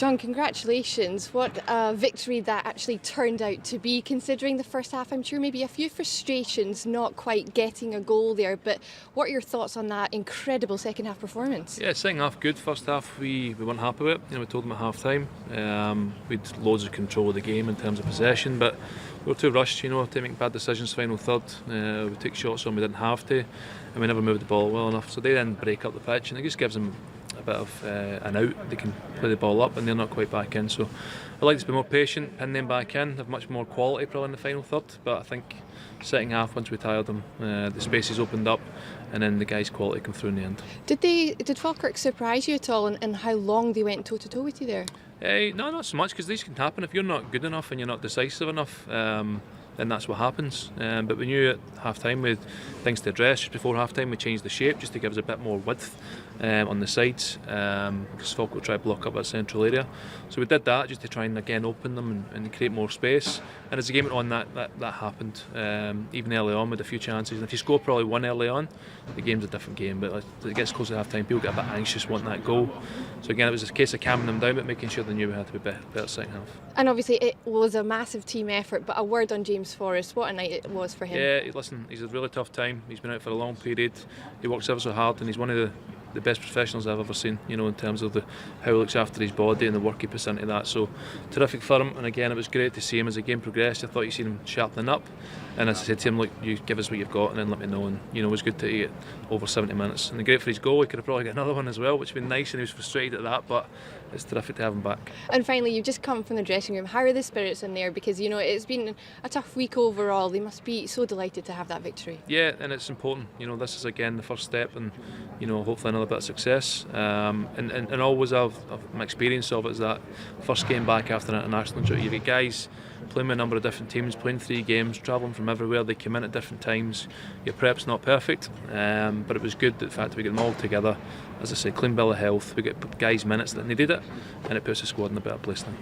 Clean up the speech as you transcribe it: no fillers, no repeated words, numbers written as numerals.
John, congratulations. What a victory that actually turned out to be, considering the first half. I'm sure maybe a few frustrations not quite getting a goal there, but what are your thoughts on that incredible second half performance? Yeah, second half good. First half we weren't happy with it. We told them at half time. We had loads of control of the game in terms of possession, but we were too rushed, to make bad decisions final third. We took shots on we didn't have to, and we never moved the ball well enough. So they then break up the pitch, and it just gives them a bit of an out. They can play the ball up, and they're not quite back in. So I'd like to be more patient, pin them back in, have much more quality probably in the final third. But I think second half, once we tired them, the spaces opened up, and then the guys' quality came through in the end. Did Falkirk surprise you at all in how long they went toe to toe with you there? No, not so much, because these can happen if you're not good enough and you're not decisive enough. Then that's what happens. But we knew at half time we had things to address. Just before half time we changed the shape just to give us a bit more width on the sides, because Falkirk tried to block up that central area. So we did that just to try and again open them and create more space. And as the game went on, that happened. Even early on with a few chances. And if you score probably one early on, the game's a different game. But as it gets close to half time, people get a bit anxious wanting that goal. So again, it was a case of calming them down, but making sure they knew we had to be better second half. And obviously it was a massive team effort, but a word on James Forrest, what a night it was for him. Yeah, listen, he's a really tough time. He's been out for a long period. He works ever so hard, and he's one of the best professionals I've ever seen, in terms of how he looks after his body and the work he puts into that. So terrific for him, and again it was great to see him as the game progressed. I thought you seen him sharpening up, and as I said to him, look, you give us what you've got and then let me know. And it was good to get over 70 minutes, and great for his goal. He could have probably got another one as well, which would have been nice, and he was frustrated at that, but it's terrific to have him back. And finally, you've just come from the dressing room. How are the spirits in there? Because it's been a tough week overall. They must be so delighted to have that victory. Yeah, and it's important. This is again the first step, and hopefully another bit of success. And always of my experience of it is that first game back after an international duty, you've got guys playing with a number of different teams, playing 3 games, travelling from everywhere. They come in at different times. Your prep's not perfect, but it was good that the fact that we get them all together. As I say, clean bill of health. We get guys minutes that needed it, and it puts the squad in a better place now.